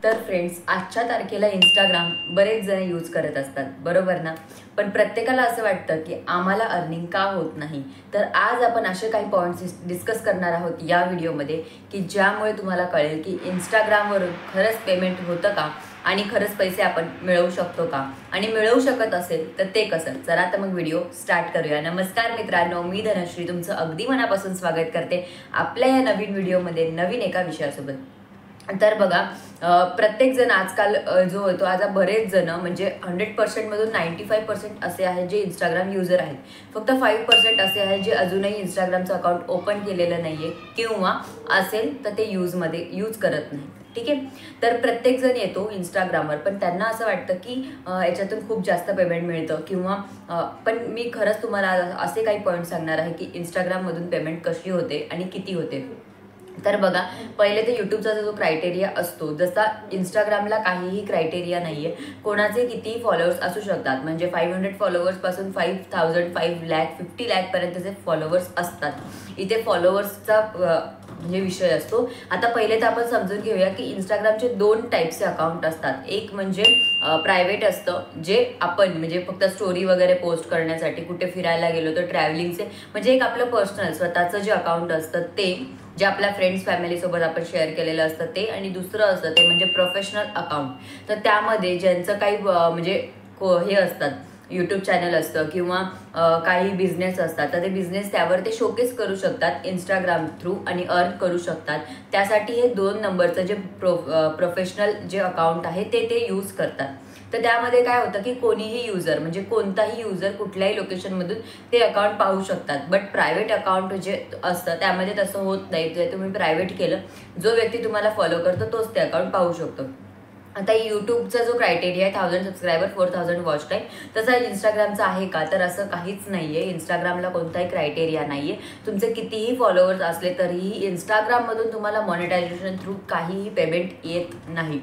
तर फ्रेंड्स, आजच्या तारखेला इंस्टाग्राम बरेच जण यूज करत असतात, बरोबर ना? पण प्रत्येकाला असं वाटतं की आम्हाला अर्निंग का होत नाही. तर आज आपण असे काही पॉईंट्स डिस्कस करणार आहोत या व्हिडिओमध्ये की ज्यामुळे तुम्हाला कळेल की इंस्टाग्रामवरून खरंच पेमेंट होतं का आणि खरंच पैसे आपण मिळवू शकतो का, आणि मिळवू शकत असेल तर ते कसं. चला तर मग व्हिडिओ स्टार्ट करूया. नमस्कार मित्रांनो, मी धनश्री तुमचं अगदी मनापासून स्वागत करते आपल्या या नवीन व्हिडिओमध्ये नवीन एका विषयासोबत. तर बघा, प्रत्येक जण आजकाल जो होतो, आज बरेच जण म्हणजे 100% मधून 95% असे आहेत जे इंस्टाग्राम युजर आहेत. फक्त 5% असे आहेत जे अजूनही इंस्टाग्रामचं अकाउंट ओपन केलेलं नाहीये किंवा असेल तर ते यूज करत नाही. ठीक आहे. तर प्रत्येक जण येतो इंस्टाग्रामवर, पण त्यांना असं वाटतं की याच्यातून खूप जास्त पेमेंट मिळतं किंवा पण मी खरंच तुम्हाला असे काही पॉईंट सांगणार आहे की इंस्टाग्राममधून पेमेंट कशी होते आणि किती होते. तर बघा, पहिले तर यूट्यूबचा जो क्रायटेरिया असतो, जसा इंस्टाग्रामला काहीही क्रायटेरिया नाहीये. कोणाचे कितीही फॉलोअर्स असू शकतात, म्हणजे 500 फॉलोअर्स पासून 5000, 5 लाख, 50 लाख पर्यंतचे फॉलोअर्स असतात. इथे फॉलोअर्सचा म्हणजे विषय असतो. आता पहिले तर आपण समजून घेऊया की इंस्टाग्रामचे 2 टाईपचे अकाउंट असतात. एक म्हणजे प्रायव्हेट असतं, जे आपण म्हणजे फक्त स्टोरी वगैरे पोस्ट करण्यासाठी, कुठे फिरायला गेलो तर ट्रॅव्हलिंगचे, म्हणजे एक आपलं पर्सनल स्वतःचं जे अकाउंट असतं ते, जे आपल्या फ्रेंड्स फॅमिलीसोबत आपण शेअर केलेलं असतं ते. आणि दुसरं असतं ते म्हणजे प्रोफेशनल अकाउंट. तर त्यामध्ये ज्यांचं काही म्हणजे हे असतात, यूट्यूब चॅनल असतं किंवा काही बिझनेस असतात, तर ते बिझनेस त्यावर ते शोकेस करू शकतात इंस्टाग्राम थ्रू आणि अर्न करू शकतात. त्यासाठी हे 2 नंबरचं जे प्रोफेशनल जे अकाउंट आहे ते यूज करतात. तर त्यामध्ये काय होतं की कोणीही युजर, म्हणजे कोणताही युजर कुठल्याही लोकेशनमधून ते अकाउंट पाहू शकतात. बट प्रायव्हेट अकाउंट जे असतं त्यामध्ये तसं होत नाही. जे तुम्ही प्रायव्हेट केलं, जो व्यक्ती तुम्हाला फॉलो करतो तोच ते अकाउंट पाहू शकतो. आता यूट्यूबचा जो क्रायटेरिया आहे 1000 सबस्क्रायबर 4000 वॉच टाईम, तसा इंस्टाग्रामचा आहे का, तर असं काहीच नाहीये. इंस्टाग्रामला कोणताही क्रायटेरिया नाहीये. तुमचे कितीही फॉलोअर्स असले तरीही इंस्टाग्राममधून तुम्हाला मॉनिटायझेशन थ्रू काहीही पेमेंट येत नाही.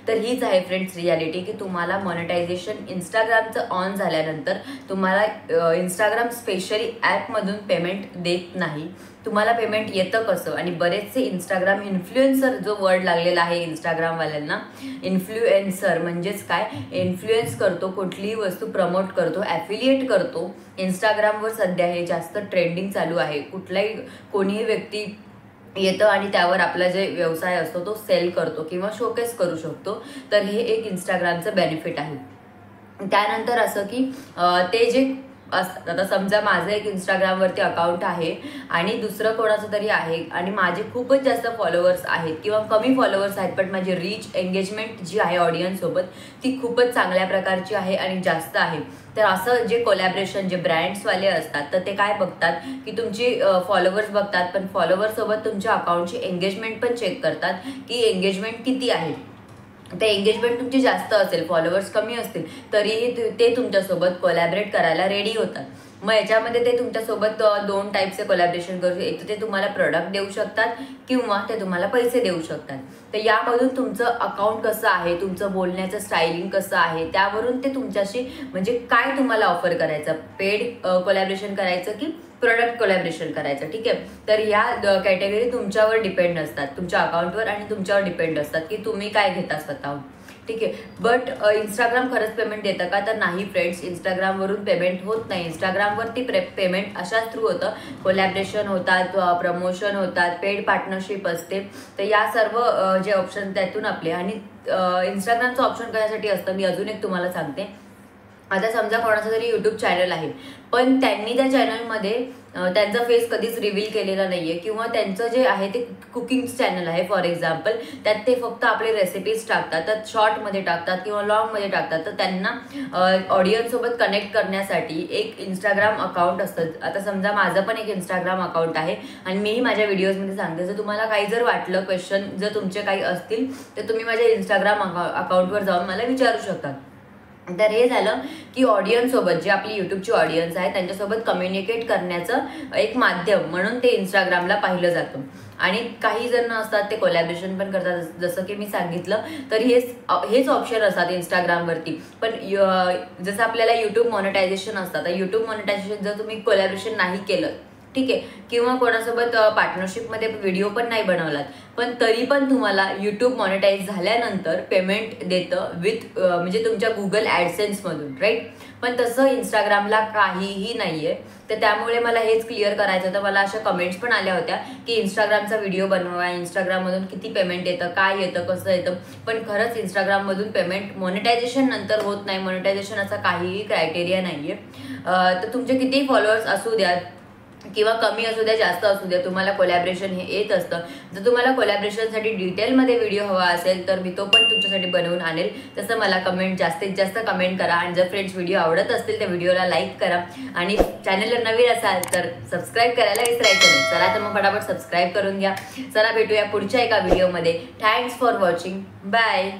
तर हीच आहे फ्रेंड्स रियालिटी, की तुम्हाला मॉनिटायझेशन इंस्टाग्रामचं ऑन झाल्यानंतर तुम्हाला इंस्टाग्राम स्पेशली ॲपमधून पेमेंट देत नाही. तुम्हाला पेमेंट येतं कसं. आणि बरेचसे इंस्टाग्राम इन्फ्लुएन्सर, जो वर्ड लागलेला आहे इंस्टाग्रामवाल्यांना, इन्फ्लुएन्सर म्हणजेच काय, इन्फ्लुएन्स करतो, कुठलीही वस्तू प्रमोट करतो, ॲफिलिएट करतो. इंस्टाग्रामवर सध्या हे जास्त ट्रेंडिंग चालू आहे. कोणीही व्यक्ती येतं आणि त्यावर आपला जे व्यवसाय असतो तो सेल करतो किंवा शोकेस करू शकतो. तर हे एक इंस्टाग्रामचं बेनिफिट आहे. त्यानंतर असं की ते जे असतात, आता समजा माझं एक इंस्टाग्रामवरती अकाउंट आहे आणि दुसरं कोणाचं तरी आहे आणि माझे खूपच जास्त फॉलोअर्स आहेत किंवा कमी फॉलोअर्स आहेत, पण माझी रीच एंगेजमेंट जी आहे ऑडियन्ससोबत ती खूपच चांगल्या प्रकारची आहे आणि जास्त आहे. तर असं जे कोलॅबरेशन, जे ब्रँड्सवाले असतात, तर ते काय बघतात की तुमची फॉलोअर्स बघतात, पण फॉलोअर्ससोबत तुमच्या अकाउंटची एंगेजमेंट पण चेक करतात की एंगेजमेंट किती आहे. ते एंगेजमेंट तुमची जास्त असेल, फॉलोअर्स कमी असतील, तरीही ते तुमच्यासोबत कोलॅबरेट करायला रेडी होतात. मग याच्यामध्ये ते तुमच्यासोबत 2 टाईपचे कोलॅबरेशन करू. एक तर ते तुम्हाला प्रोडक्ट देऊ शकतात किंवा ते तुम्हाला पैसे देऊ शकतात. तर यामधून तुमचं अकाउंट कसं आहे, तुमचं बोलण्याचं स्टायलिंग कसं आहे, त्यावरून ते तुमच्याशी म्हणजे काय तुम्हाला ऑफर करायचं, पेड कोलॅबरेशन करायचं की प्रोडक्ट कोलॅबरेशन करायचं. ठीक आहे. तर या कॅटेगरी तुमच्यावर डिपेंड असतात, तुमच्या अकाउंटवर आणि तुमच्यावर डिपेंड असतात की तुम्ही काय घेता स्वतःहून. ठीक आहे. बट इंस्टाग्राम खरंच पेमेंट देतं का, तर नाही फ्रेंड्स, इंस्टाग्रामवरून पेमेंट होत नाही. इंस्टाग्रामवरती पेमेंट अशाच थ्रू होतं, कोलॅबरेशन होतात, प्रमोशन होतात, पेड पार्टनरशिप असते. तर या सर्व जे ऑप्शन त्यातून आपले. आणि इंस्टाग्रामचं ऑप्शन कशासाठी असतं मी अजून एक तुम्हाला सांगते. आता समजा कोणाचं तरी यूट्यूब चॅनल आहे, पण त्यांनी त्या चॅनलमध्ये त्यांचा फेस कधीच रिव्हील केलेला नाहीये किंवा त्यांचं जे आहे ते कुकिंग चॅनल आहे फॉर एक्झाम्पल, त्यात ते फक्त आपले रेसिपीज टाकतात, तर शॉर्टमध्ये टाकतात किंवा लॉंगमध्ये टाकतात. तर त्यांना ऑडियन्ससोबत कनेक्ट करण्यासाठी एक इंस्टाग्राम अकाउंट असतं. आता समजा माझं पण एक इंस्टाग्राम अकाउंट आहे आणि मीही माझ्या व्हिडिओजमध्ये सांगते, जर तुम्हाला काही जर वाटलं, क्वेश्चन जर तुमचे काही असतील, तर तुम्ही माझ्या इंस्टाग्राम अकाउंटवर जाऊन मला विचारू शकता. तर हे झालं की ऑडियन्ससोबत, जे आपली यूट्यूबची ऑडियन्स आहे त्यांच्यासोबत कम्युनिकेट करण्याचं एक माध्यम म्हणून ते इंस्टाग्रामला पाहिलं जातं. आणि काही जण असतात ते कोलॅबरेशन पण करतात, जसं की मी सांगितलं. तर हेच ऑप्शन असतात इंस्टाग्रामवरती. पण जसं आपल्याला यूट्यूब मॉनिटायझेशन असतं, तर यूट्यूब मॉनिटायझेशन जर तुम्ही कोलॅबरेशन नाही केलं, ठीक आहे, किंवा कोणासोबत पार्टनरशिपमध्ये व्हिडिओ पण नाही बनवलात, पण तरी पण तुम्हाला यूट्यूब मॉनिटाईज झाल्यानंतर पेमेंट देतं विथ म्हणजे तुमच्या गुगल ॲडसेन्समधून, राईट. पण तसं इंस्टाग्रामला काहीही नाही आहे. तर त्यामुळे मला हेच क्लिअर करायचं होतं. मला अशा कमेंट्स पण आल्या होत्या की इंस्टाग्रामचा व्हिडिओ बनवा, इंस्टाग्राममधून किती पेमेंट येतं, काय येतं, कसं येतं. पण खरंच इंस्टाग्राममधून पेमेंट मॉनिटायझेशन नंतर होत नाही. मॉनिटायझेशनचा काहीही क्रायटेरिया नाही आहे. तर तुमचे कितीही फॉलोअर्स असू द्यात किंवा कमी असू द्या, जास्त असू द्या, तुम्हाला कोलॅबरेशन हे येत असतं. जर तुम्हाला कोलॅबरेशनसाठी डिटेलमध्ये व्हिडिओ हवा असेल तर मी तो पण तुमच्यासाठी बनवून आणेल. तसं मला जास्तीत जास्त कमेंट करा. आणि जर फ्रेंड्स व्हिडिओ आवडत असतील तर व्हिडिओला लाईक करा. आणि चॅनलला नवीन असाल तर सबस्क्राईब करायला विसरायचं नाही. चला तर मग फटाफट सबस्क्राईब करून घ्या. चला भेटूया पुढच्या एका व्हिडिओमध्ये. Thanks for watching. बाय.